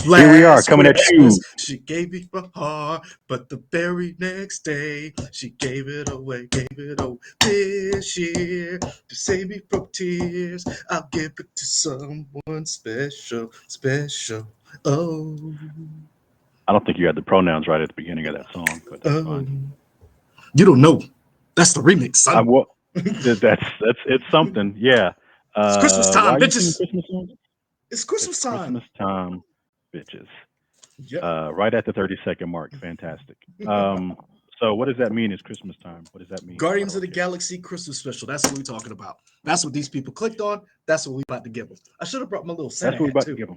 Here we are Last coming at Christmas, you. she gave me her heart, but the very next day, she gave it away, gave it away. This year, to save me from tears, I'll give it to someone special, special. Oh, I don't think you had the pronouns right at the beginning of that song, but that's oh. fine. You don't know. That's the remix, I son. will. That's it's something. Yeah. It's Christmas Why time, are you singing bitches. Christmas songs? It's It's Christmas time. Christmas time, bitches. Yep. Right at the 30-second mark. Fantastic. So what does that mean? It's Christmas time. What does that mean? Why Guardians do of I the care? Galaxy Christmas special. That's what we're talking about. That's what these people clicked on. That's what we about to give them. I should have brought my little That's Santa what we're hat about to too. give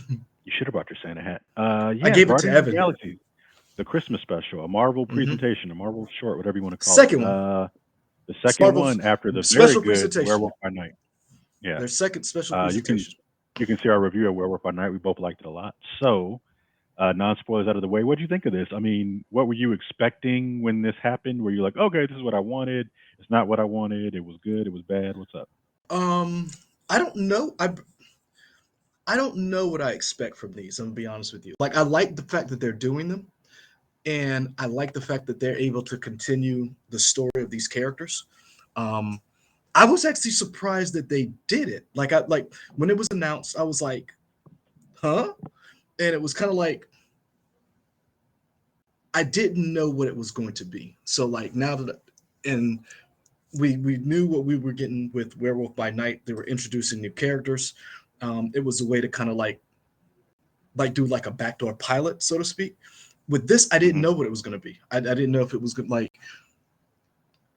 them. You should have brought your Santa hat. I Yeah, gave it to Guardians of the Evan. Galaxy, the Christmas special, a Marvel Hmm. presentation, a Marvel short, whatever you want to call it. Second one, The second Marvel one after the very special good presentation. Werewolf by Night. Yeah. Their second special You can presentation. see our review of Werewolf by Night. We both liked it a lot. So, non spoilers out of the way. What do you think of this? I mean, what were you expecting when this happened? Were you like, okay, this is what I wanted? It's not what I wanted. It was good. It was bad. What's up? Um, I don't know. I don't know what I expect from these. I'm gonna be honest with you. Like I like the fact that they're doing them, and I like the fact that they're able to continue the story of these characters. Um, I was actually surprised that they did it. Like when it was announced, I was like, huh? And it was kind of like I didn't know what it was going to be. So like now that and we knew what we were getting with Werewolf by Night. They were introducing new characters. It was a way to kind of like do like a backdoor pilot, so to speak. With this, I didn't Hmm. know what it was going to be. I didn't know if it was good. Like,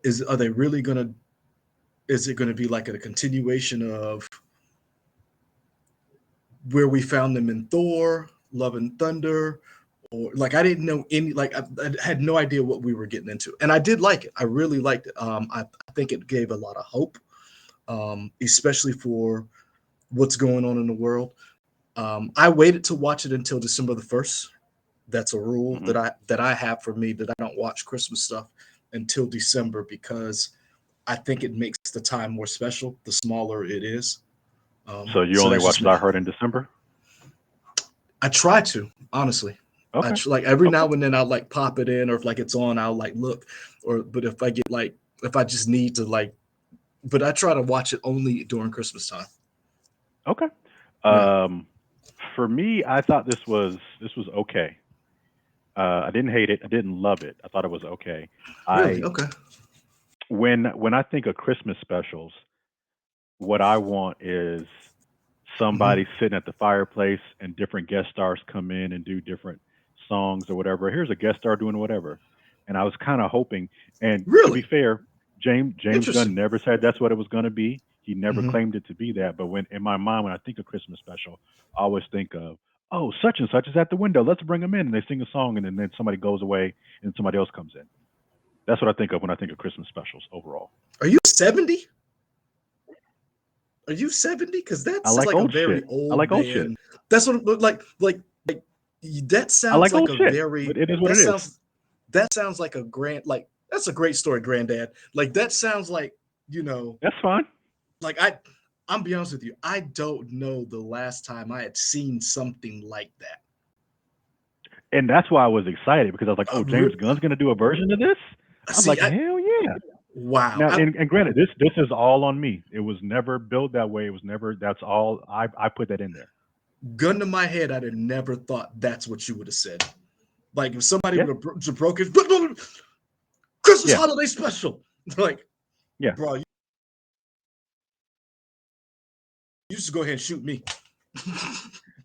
is are they really going to? Is it going to be like a continuation of where we found them in Thor, Love and Thunder, or like I didn't know any. Like I had no idea what we were getting into, and I did like it. I really liked it. I think it gave a lot of hope, especially for what's going on in the world. I waited to watch it until December 1st. That's a rule Hmm. that I have for me that I don't watch Christmas stuff until December because I think it makes the time more special the smaller it is. So you So only that's just watched me. Die Hard in December? I try to honestly. Okay. Like every Okay. now and then I'll like pop it in, or if like it's on, I'll like look. Or but if I get like if I just need to like, but I try to watch it only during Christmas time. Okay. Yeah, Um, for me, I thought this was okay. I didn't hate it. I didn't love it. I thought it was okay. really. I Okay. when I think of Christmas specials, what I want is Hmm. somebody sitting at the fireplace and different guest stars come in and do different songs or whatever. Here's a guest star doing whatever. And I was kind of hoping, and to be Really fair, James Gunn interesting. never said that's what it was going to be. He never Hmm. claimed it to be that. But when in my mind, when I think of Christmas special, I always think of, oh, such and such is at the window. Let's bring them in. And they sing a song, and then somebody goes away and somebody else comes in. That's what I think of when I think of Christmas specials overall. Are you 70? Are you 70? Because that I sounds like like a old very shit. I old like old shit. man. That's what like that I sounds like like old a shit. very But it is what that it is. sounds that sounds like a grand like that's a great story, granddad. Like that sounds like, you know, That's fine. like I'm be honest with you, I don't know the last time I had seen something like that. And that's why I was excited because I was like, "Oh, Re- James Gunn's gonna do a version of this." I was See, like, "Hell yeah!" wow. Now, and granted, this is all on me. It was never built that way. It was never. That's all. I put that in there. Gun to my head, I'd have never thought that's what you would have said. Like if somebody Yeah, would have broken Christmas yeah, holiday special, like, yeah. bro, you just go ahead and shoot me.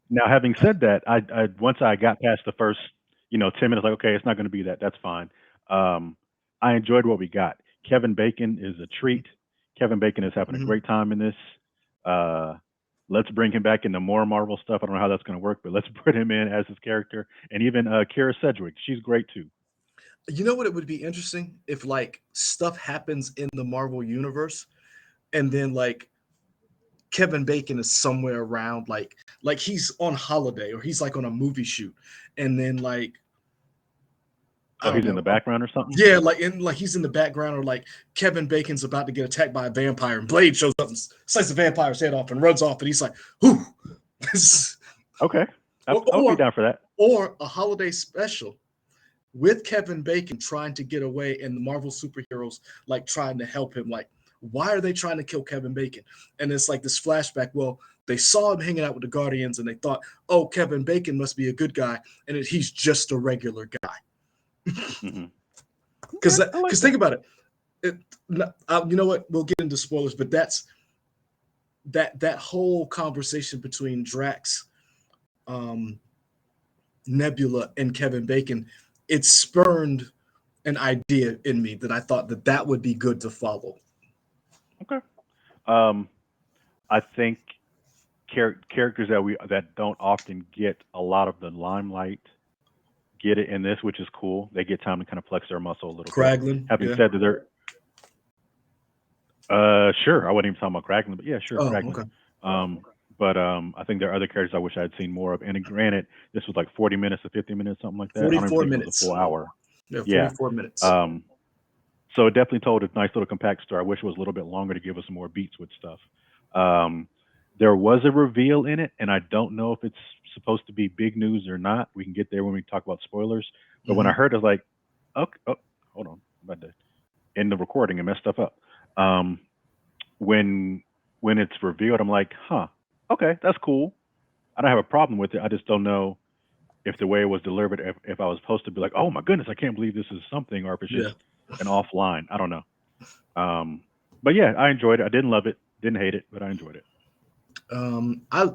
Now, having said that, I once I got past the first, 10 minutes, like, okay, it's not going to be that. That's fine. Um, I enjoyed what we got. Kevin Bacon is a treat. Kevin Bacon is having a Mhm. great time in this. Uh, let's bring him back into more Marvel stuff. I don't know how that's going to work, but let's put him in as his character. And even Kira Sedgwick, she's great too. You know what? It would be interesting if like stuff happens in the Marvel universe, and then like Kevin Bacon is somewhere around, like he's on holiday or he's like on a movie shoot, and then like I Oh, don't he's in the know, background or something. yeah, like he's in the background, or like Kevin Bacon's about to get attacked by a vampire, and Blade shows up and slices the vampire's head off and runs off, and he's like, "Whoo!" Okay, or I would be or, down for that. or a holiday special with Kevin Bacon trying to get away and the Marvel superheroes like trying to help him. Like, why are they trying to kill Kevin Bacon? And it's like this flashback. Well, they saw him hanging out with the Guardians and they thought, oh, Kevin Bacon must be a good guy, and he's just a regular guy. Hmm. Because Okay, I like because think that. about it. You know what? We'll get into spoilers, but that whole conversation between Drax, um, Nebula, and Kevin Bacon, it spurned an idea in me that I thought that that would be good to follow. Okay. Um, I think characters that don't often get a lot of the limelight get it in this, which is cool. They get time to kind of flex their muscle a little bit. Kraglin, Having yeah. said that, they're sure. I wasn't even talking about Kraglin, but yeah, sure, Oh, Kraglin. okay. Um, but I think there are other characters I wish I had seen more of. And granted, this was like 40 minutes to 50 minutes, something like that. I don't even 44 think it was a minutes. full hour. Yeah, Yeah. 44 minutes. Um, so it definitely told a nice little compact story. I wish it was a little bit longer to give us some more beats with stuff. Um, there was a reveal in it, and I don't know if it's supposed to be big news or not. We can get there when we talk about spoilers. But when I Hmm. heard it, I was like, okay, oh, hold on, I'm about to end the recording and mess stuff up. Um, when it's revealed, I'm like, huh, okay, that's cool. I don't have a problem with it. I just don't know if the way it was delivered, if I was supposed to be like, oh my goodness, I can't believe this is something, or if it's just Yeah. an offline. I don't know. Um, but yeah, I enjoyed it. I didn't love it, didn't hate it, but I enjoyed it. Um, I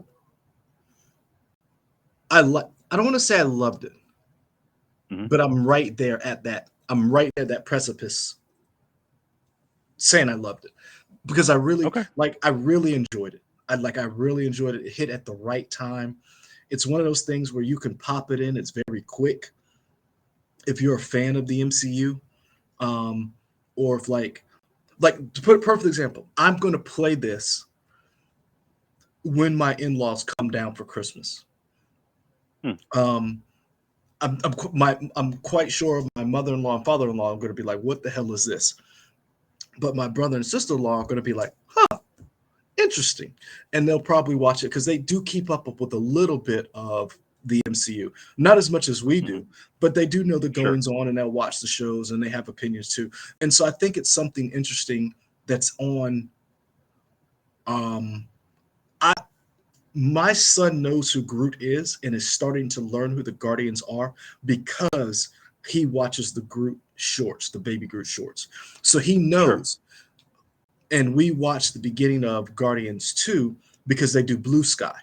I don't want to say I loved it, Hmm. but I'm right there at that. I'm right at that precipice saying I loved it because Okay. I really enjoyed it. I really enjoyed it. It hit at the right time. It's one of those things where you can pop it in. It's very quick if you're a fan of the MCU, um, or if like to put a perfect example, I'm going to play this when my in-laws come down for Christmas. Hmm. Um, I'm quite sure my mother-in-law and father-in-law are going to be like, "What the hell is this?" But my brother and sister-in-law are going to be like, "Huh, interesting," and they'll probably watch it because they do keep up with a little bit of the MCU, not as much as we Hmm. do, but they do know the Sure. goings on and they'll watch the shows and they have opinions too. And so I think it's something interesting that's on. Um, I My son knows who Groot is and is starting to learn who the Guardians are because he watches the Groot shorts, the baby Groot shorts. So he Sure. knows. And we watched the beginning of Guardians 2 because they do Blue Sky.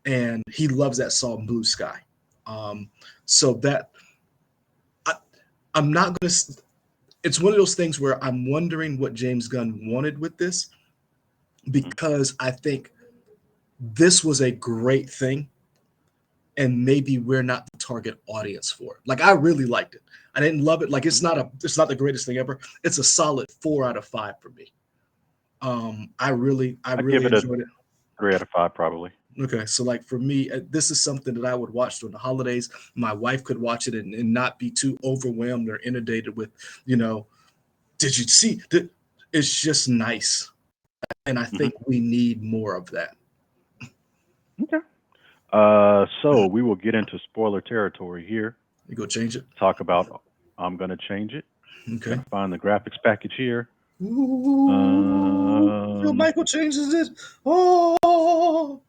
And he loves that song Blue Sky. Um, so that I, I'm not going to, it's one of those things where I'm wondering what James Gunn wanted with this Hmm. because I think this was a great thing and maybe we're not the target audience for it. Like I really liked it. I didn't love it. Like Okay. it's not the greatest thing ever. It's a solid 4 out of 5 for me. I I give really it a enjoyed it. 3 out of 5, probably. Okay, so like for me, this is something that I would watch during the holidays. My wife could watch it and not be too overwhelmed or inundated with, you know, did you see? It's just nice, and I Hmm. think we need more of that. Okay. So we will get into spoiler territory here. You go change it. Talk about. I'm gonna change it. Okay. Gonna find the graphics package here. Ooh, Phil Um, Michael changes it. Oh,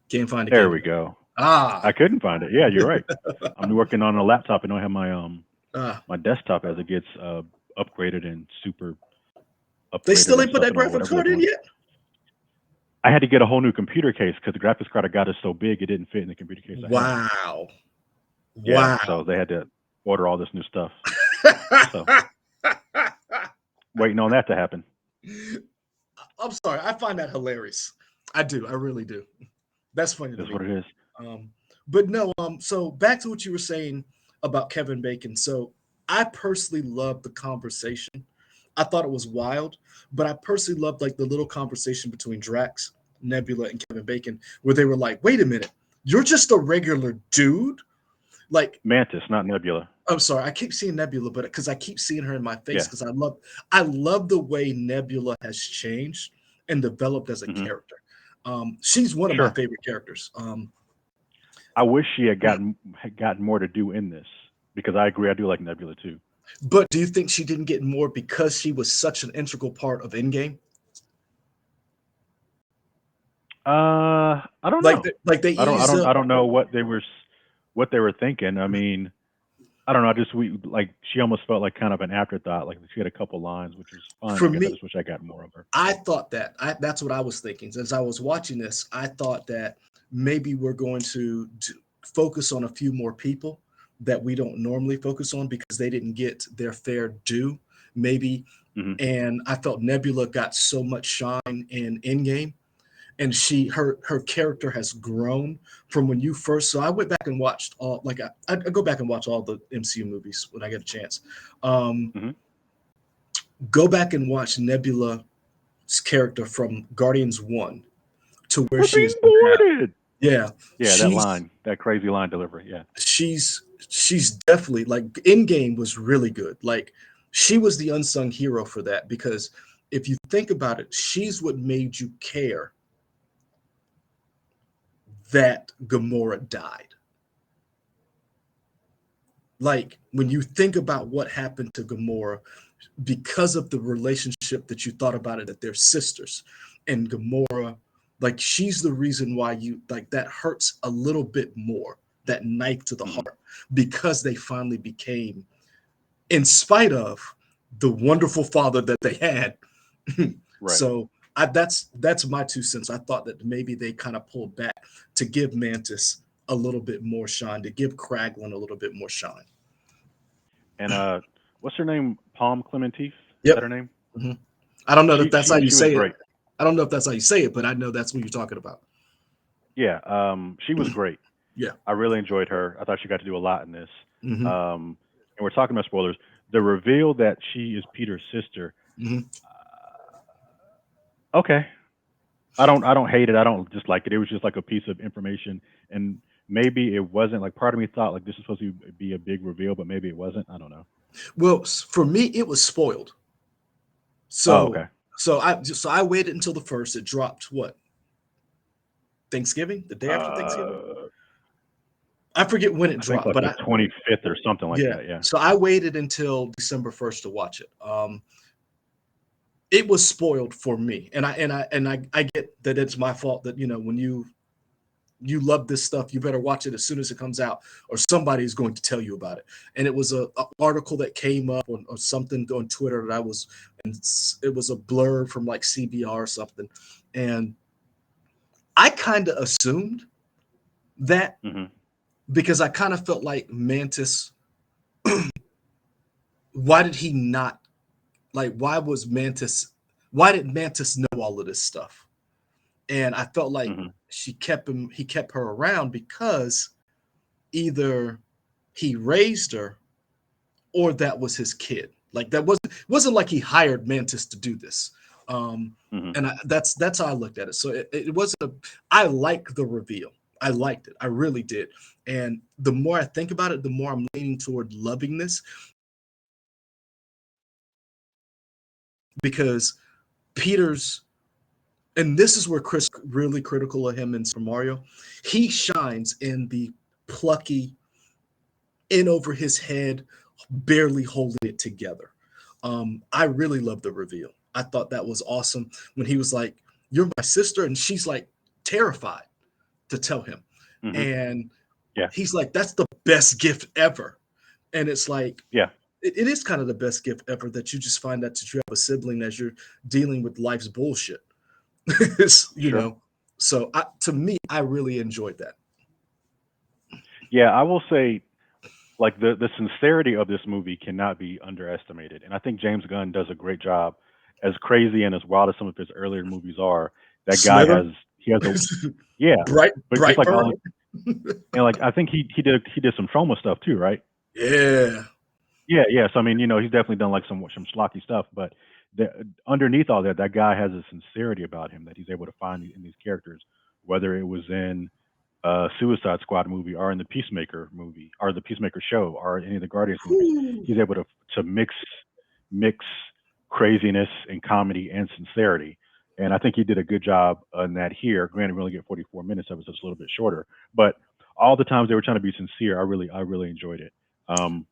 can't find it, there can we you? go. I Ah, couldn't find it. Yeah, you're right. I'm working on a laptop and don't have ah. my desktop as it gets upgraded and super They upgraded still and ain't put stuff that and all graphics whatever they're card in doing. yet. I had to get a whole new computer case because the graphics card I got is so big it didn't fit in the computer case I had. Wow, Yeah, wow. so they had to order all this new stuff. So waiting on that to happen. I'm sorry. I find that hilarious. I do. I really do. That's funny to Is me. what it is. Um, but no. So back to what you were saying about Kevin Bacon. So I personally loved the conversation. I thought it was wild, but I personally loved like the little conversation between Drax, Nebula, and Kevin Bacon, where they were like, "Wait a minute, you're just a regular dude." Like Mantis, not Nebula. I'm sorry, I keep seeing Nebula, but because I keep seeing her in my face, Yeah. because I love the way Nebula has changed and developed as a Hmm. character. She's one of my Sure. favorite characters. I wish she had gotten more to do in this because I agree. I do like Nebula too. But do you think she didn't get more because she was such an integral part of Endgame? I don't Like, know. like they eased up. I don't know what they were thinking. I mean, I don't know. I just we like she almost felt like kind of an afterthought. Like she had a couple lines, which was fine. For I guess I me, just wish I got more of her. I thought that. That's what I was thinking. As I was watching this, I thought that maybe we're going to focus on a few more people that we don't normally focus on because they didn't get their fair due. Maybe, Hmm. and I felt Nebula got so much shine in Endgame, and her character has grown from when you first. So I went back and watched all like I go back and watch all the MCU movies when I get a chance. Um, Hmm. go back and watch Nebula's character from Guardians 1 to where We're she being is now. boarded. Yeah, Yeah, that she's line, that crazy line delivery. Yeah. she's definitely like Endgame was really good. Like she was the unsung hero for that because if you think about it, she's what made you care that Gamora died. Like when you think about what happened to Gamora because of the relationship that you thought about it that they're sisters and Gamora, like she's the reason why you like that hurts a little bit more, that knife to the Hmm. heart, because they finally became, in spite of the wonderful father that they had. Right. So that's my 2 cents. I thought that maybe they kind of pulled back to give Mantis a little bit more shine, to give Kraglin a little bit more shine. And what's her name? Palm Clementif. Is that Yep. her name? hmm I don't know if that's how you She was say it. great. I don't know if that's how you say it, but I know that's what you're talking about. Yeah. She was great. Yeah. I really enjoyed her. I thought she got to do a lot in this. hmm And we're talking about spoilers. The reveal that she is Peter's sister. hmm Okay. I don't hate it. I don't dislike it. It was just like a piece of information, and maybe it wasn't like part of me thought like this is supposed to be a big reveal, but maybe it wasn't. I don't know. Well, for me, it was spoiled. Oh, So, okay. so I waited until the first. It dropped what, Thanksgiving, the day after Thanksgiving. Uh, I forget when it I think dropped, like but the 25th or something like yeah. that. Yeah. So I waited until December 1st to watch it. It was spoiled for me, and I get that it's my fault that when you love this stuff, you better watch it as soon as it comes out, or somebody is going to tell you about it. And it was a article that came up or something on Twitter that and it was a blurb from like CBR or something, and I kind of assumed that Hmm. because I kind of felt like Mantis. Why did he not like? Why was Mantis? Why did Mantis know all of this stuff? And I felt like Hmm. he kept her around because either he raised her or that was his kid. Like that wasn't like he hired Mantis to do this. Um, Hmm. and that's how I looked at it. So it wasn't a. I like the reveal. I liked it. I really did. And the more I think about it, the more I'm leaning toward loving this because Peter's. And this is where Chris really critical of him in Super Mario. He shines in the plucky, in over his head, barely holding it together. I really love the reveal. I thought that was awesome when he was like, "You're my sister," and she's like terrified to tell him, Hmm. and Yeah. he's like, "That's the best gift ever," and it's like. Yeah. It is kind of the best gift ever that you just find out that you have a sibling as you're dealing with life's bullshit. you Sure. know, so to me, I really enjoyed that. Yeah. I will say like the sincerity of this movie cannot be underestimated, and I think James Gunn does a great job. As crazy and as wild as some of his earlier movies are, that guy Slither, he has a yeah, but just like all Brightburn. and like I think he did some trauma stuff too, right? Yeah. Yeah, yeah. So I mean, he's definitely done like some schlocky stuff, but underneath all that, that guy has a sincerity about him that he's able to find in these characters, whether it was in Suicide Squad movie or in the Peacemaker movie or the Peacemaker show or any of the Guardians movies. Whew. He's able to mix craziness and comedy and sincerity. And I think he did a good job on that here. Granted, we only get 44 minutes of it, so it's a little bit shorter. But all the times they were trying to be sincere, I really enjoyed it. Um,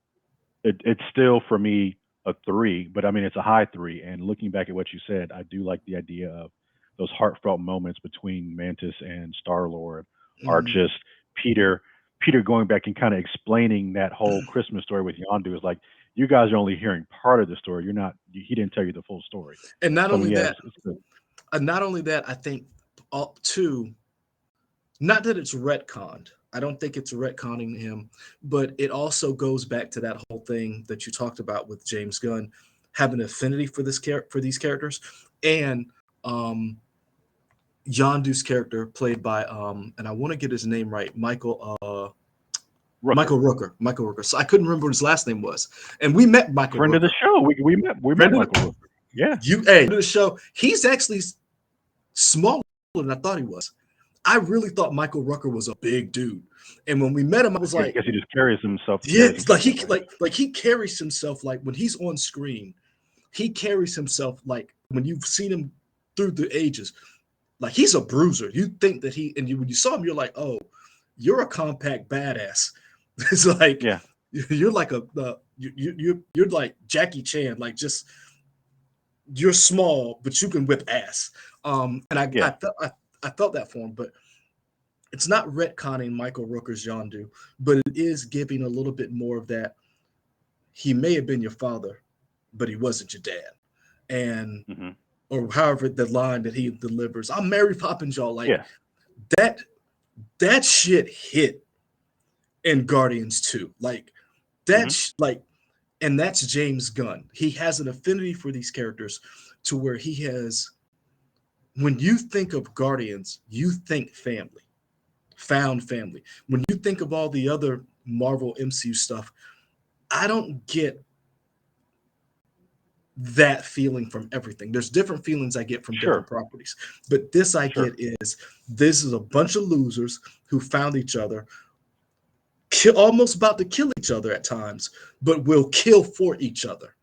it's still for me a three, but I mean it's a high three. And looking back at what you said, I do like the idea of those heartfelt moments between Mantis and Star Lord, are Mhm. just Peter Peter going back and kind of explaining that whole Christmas story with Yondu is like you guys are only hearing part of the story. You're not. He didn't tell you the full story. And not So I only mean, yeah, that, it's good. I think too, not that it's retconned. I don't think it's retconning him, but it also goes back to that whole thing that you talked about with James Gunn having an affinity for for these characters, and um, Yondu's character played by and I want to get his name right, Rooker, Michael Rooker. Michael Rooker. So I couldn't remember what his last name was, and we met Michael friend of the Rooker. show. We met Friend of Michael Rooker. Yeah, the show. He's actually smaller than I thought he was. I really thought Michael Rooker was a big dude, and when we met him, I was I like, guess he just carries himself yeah, that way. like he carries himself like when he's on screen, he carries himself like when you've seen him through the ages, like he's a bruiser. You think that when you saw him, you're like, oh, you're a compact badass. It's like Yeah, you're like you're like Jackie Chan, like just you're small, but you can whip ass. And yeah, I felt that for him, but it's not retconning Michael Rooker's Yondu, but it is giving a little bit more of that. He may have been your father, but he wasn't your dad, and hmm or however the line that he delivers. I'm Mary Poppins, y'all. Like yeah, that that shit hit in Guardians 2. Like hmm like, and that's James Gunn. He has an affinity for these characters to where he has when you think of Guardians, you think family, found family. When you think of all the other Marvel MCU stuff, I don't get that feeling from everything. There's different feelings I get from different sure, properties. But this I sure, get is this is a bunch of losers who found each other, almost about to kill each other at times, but will kill for each other.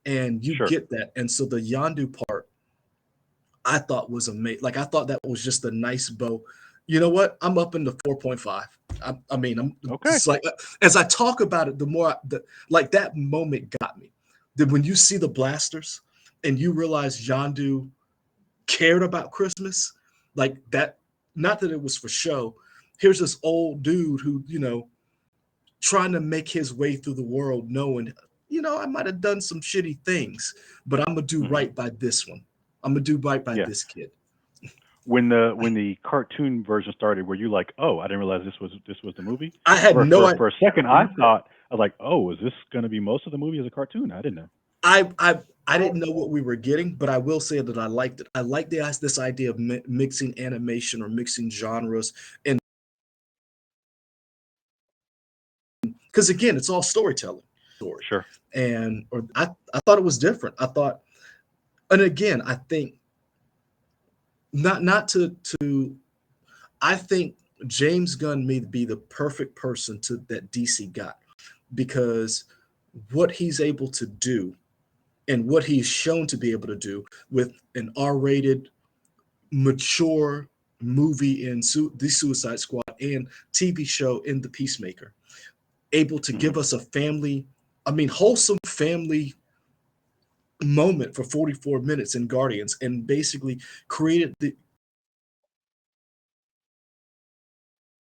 And you sure. get that. And so the Yandu part I thought was amazing. Like I thought that was just a nice bow. You know what? I'm up into 4.5. I mean, I'm Okay. it's like as I talk about it, the more like that moment got me. That when you see the blasters and you realize Yandu cared about Christmas, like that. Not that it was for show. Here's this old dude who trying to make his way through the world, knowing I might have done some shitty things, but I'm gonna do hmm right by this one. I'm gonna do right by Yeah. this kid. When the cartoon version started, were you like, oh, I didn't realize this was the movie? I had For no for idea. for a second, I was like, oh, is this going to be most of the movie as a cartoon? I didn't know. I I I didn't know what we were getting, but I will say that I liked it. I like this idea of mixing animation or mixing genres, and because again, it's all storytelling, story, Sure. and or I thought it was different. I thought, and again, I think not to I think James Gunn may be the perfect person to that DC got because what he's able to do and what he's shown to be able to do with an R-rated mature movie in the Suicide Squad and TV show in The Peacemaker, able to hmm give us a family, I mean, wholesome family moment for 44 minutes in Guardians, and basically created the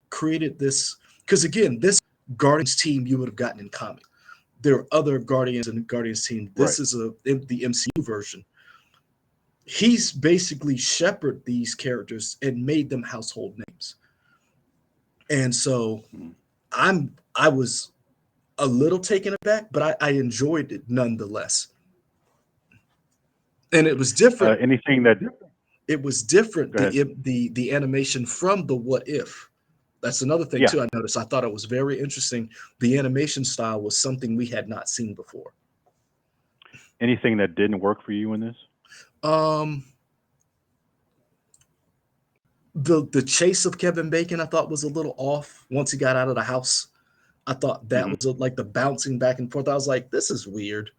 created this because again, this Guardians team you would have gotten in comic. There are other Guardians and Guardians team. Right. This is the MCU version. He's basically shepherded these characters and made them household names. And so Mhm. I was a little taken aback, but I enjoyed it nonetheless. And it was different. Anything that? It was different Go ahead. the animation from the What If. That's another thing Yeah. too. I noticed. I thought it was very interesting. The animation style was something we had not seen before. Anything that didn't work for you in this? Um, the chase of Kevin Bacon I thought was a little off once he got out of the house. I thought that hmm was like the bouncing back and forth. I was like, this is weird.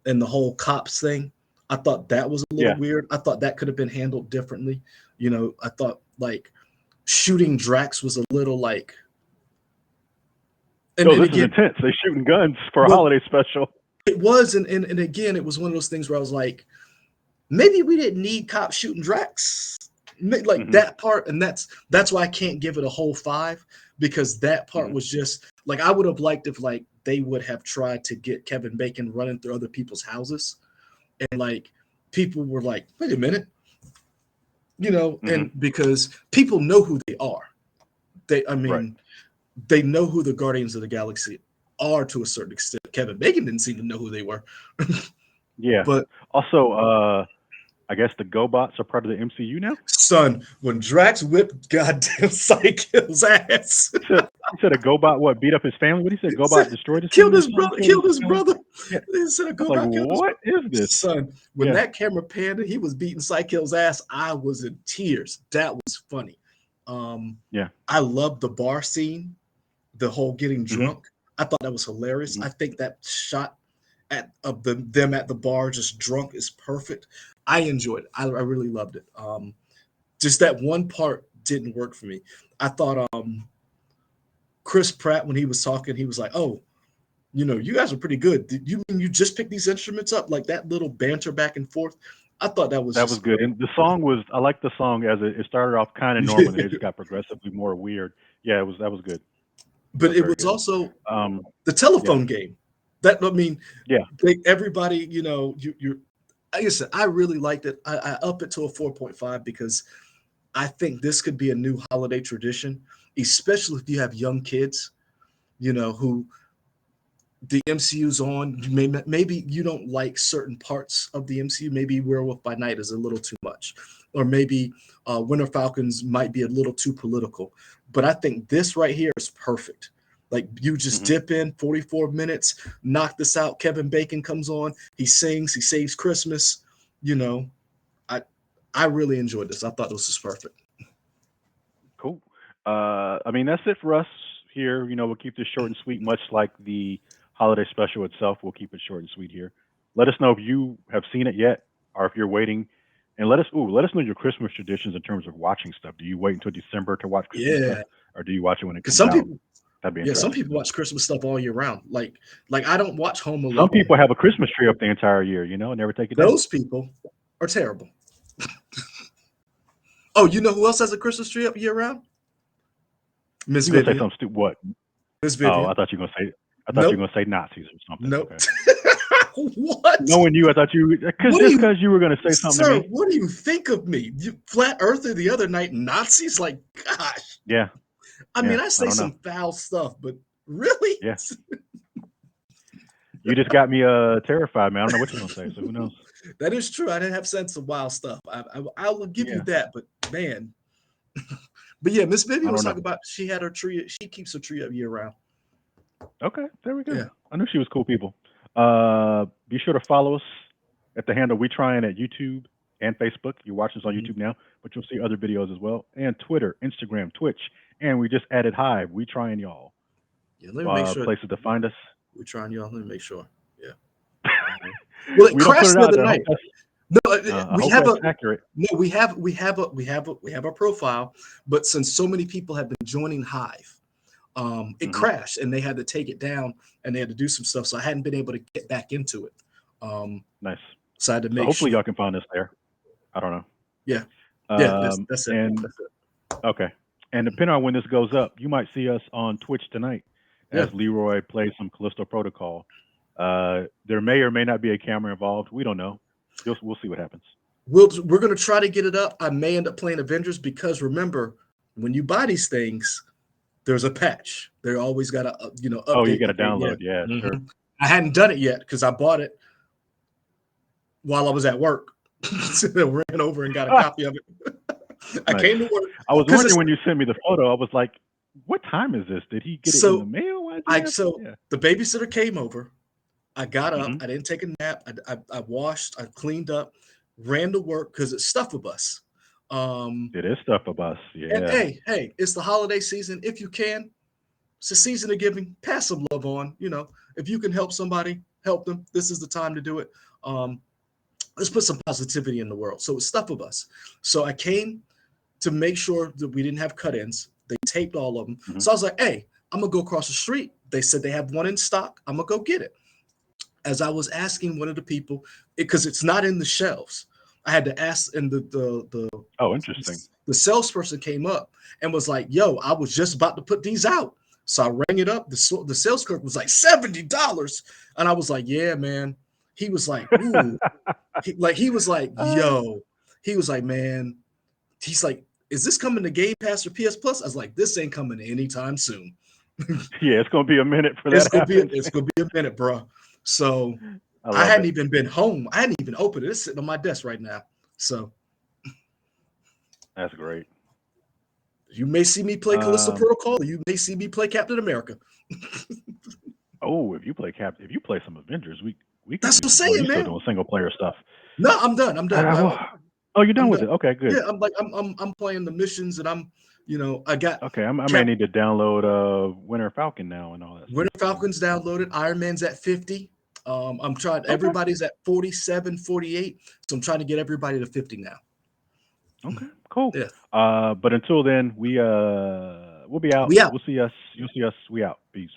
And the whole cops thing, I thought that was a little Yeah. weird. I thought that could have been handled differently. I thought like shooting Drax was a little like And Yo, and this is again, intense. They shooting guns for a well, holiday special. it was, and again, it was one of those things where I was like, maybe we didn't need cops shooting Drax. Like Hmm. that part, and that's why I can't give it a whole five, because that part Hmm. was just like, I would have liked if like they would have tried to get Kevin Bacon running through other people's houses, and like people were like, wait a minute, Hmm. and because people know who they are. I Right. mean, they know who the Guardians of the Galaxy are to a certain extent. Kevin Bacon didn't seem to know who they were, Yeah. but Also, I guess the GoBots are part of the MCU now. son, when Drax whipped goddamn Psycho's ass, He said a GoBot what beat up his family. What he said? he said, GoBot destroyed his killed family or his something? brother, Killed his killed his family? brother. Yeah. He said a I was like, GoBot killed his what brother. is this? Son, when Yeah. that camera panned and he was beating Psycho's ass, I was in tears. That was funny. Um, Yeah. I loved the bar scene, the whole getting Hmm. drunk. I thought that was hilarious. Hmm. I think that shot of them at the bar just drunk is perfect. I enjoyed it. I really loved it. Just that one part didn't work for me. I thought Chris Pratt, when he was talking, he was like, "Oh, you guys are pretty good. Did you mean you just picked these instruments up?" Like that little banter back and forth. I thought that was That was just good. And the song was, I like the song as it started off kind of normal and it just got progressively more weird. Yeah, that was good. That but was it very was good. also Um, the yeah. telephone game. That I mean, Yeah. everybody, you're. Like I said, I really liked it. I up it to a 4.5 because I think this could be a new holiday tradition, especially if you have young kids, who the MCU's on. Maybe you don't like certain parts of the MCU. Maybe Werewolf by Night is a little too much, or maybe Winter Falcons might be a little too political. But I think this right here is perfect. Like you just Hmm. dip in 44 minutes, knock this out. Kevin Bacon comes on, he sings, he saves Christmas. You know, I I really enjoyed this. I thought this was perfect. Cool. I mean, that's it for us here. We'll keep this short and sweet, much like the holiday special itself. We'll keep it short and sweet here. Let us know if you have seen it yet, or if you're waiting, and let us know your Christmas traditions in terms of watching stuff. Do you wait until December to watch Christmas stuff, Yeah, or do you watch it when it because comes out? That'd be some interesting to people know. watch Christmas stuff all year round. Like I don't watch Home Some Alone. people have a Christmas tree up the entire year, and never take it down. Those people are terrible. Oh, you know who else has a Christmas tree up year round? Miss You gonna say Vivian. something stupid? What? Miss Oh, Vivian. I thought you Nope. were gonna say Nazis or something. Nope. Okay. What? Knowing you, I thought you What do just you, because you were gonna say something to sir? me. What do you think of me? You, Flat Earther the other night, Nazis? Like, gosh. Yeah, I yeah. mean, I I say don't know. some foul stuff, but really? Yeah. You just got me terrified, man. I don't know what you're gonna say, so who knows? That is true. I didn't have sense of wild stuff. I will give you Yeah, that, but man. But yeah, Miss Vivian I was don't know. talking about she had her tree. She keeps her tree up year round. Okay, there we go. Yeah. I knew she was cool people. Be sure to follow us at the handle We Trying at YouTube and Facebook. You're watching us on Mhm. YouTube now, but you'll see other videos as well, and Twitter, Instagram, Twitch, and we just added Hive. We Trying y'all. Yeah, let me make sure Places to find us. we're trying y'all. Let me make sure. Yeah. Well, it We don't put crashed it the out other there. night. No, I we hope have that's a accurate. no, we have a profile, but since so many people have been joining Hive, it Hmm. crashed and they had to take it down and they had to do some stuff. So I hadn't been able to get back into it. Um, Nice. so I had to So make hopefully sure. y'all can find us there. I don't know. Yeah, yeah, that's it. And That's it. okay. And depending on when this goes up, you might see us on Twitch tonight as Yeah, Leroy plays some Callisto Protocol. There may or may not be a camera involved. We don't know. We'll see what happens. we're gonna try to get it up. I may end up playing Avengers because remember, when you buy these things, there's a patch. They always got to Oh, you update. got to Yeah. download. Yeah, sure. Mhm. I hadn't done it yet because I bought it while I was at work. So I ran over and got a Ah, copy of it. I nice. came to work I was because wondering it's when you sent me the photo. I was like, what time is this? Did he get it in the so mail? Why did he I have? so Yeah. the babysitter came over. I got up. Hmm. I didn't take a nap. I washed. I cleaned up. Ran to work because it's stuff with us. Um, It is stuff of us. and Yeah. hey, it's the holiday season. If you can, it's a season of giving. Pass some love on. If you can help somebody, help them. This is the time to do it. Um, let's put some positivity in the world. So it's stuff of us. So I came to make sure that we didn't have cut-ins. They taped all of them. Hmm. So I was like, hey, I'm gonna go across the street. They said they have one in stock. I'm gonna go get it. As I was asking one of the people, because it's not in the shelves, I had to ask, and Oh, interesting. the salesperson came up and was like, "Yo, I was just about to put these out." So I rang it up. The sales clerk was like $70, and I was like, "Yeah, man." He was like, "Ooh," he was like, Uh, "Yo," he was like, "Man," he's like, "Is this coming to Game Pass or PS Plus?" I was like, "This ain't coming anytime soon." yeah, it's gonna be a minute for that happens. It's gonna be a minute, bro. So I I love hadn't it. even been home. I hadn't even opened it. It's sitting on my desk right now. So That's great. you may see me play Callisto Um, Protocol, or you may see me play Captain America. oh, if you play some Avengers, we could That's do what I'm some. Oh, saying, you still man. doing single player stuff? No, I'm done. I'm done. Well, oh, you're done I'm with done. it. Okay, good. Yeah, I'm playing the missions, and I got Okay, I may Cap need to download Winter Falcon now and all that Winter stuff. Falcon's downloaded. Iron Man's at 50. I'm trying. Okay, Everybody's at 47, 48. So I'm trying to get everybody to 50 now. okay, cool. Yeah, But until then, we'll be out. we out. We'll see us. You'll see us. We out. Peace.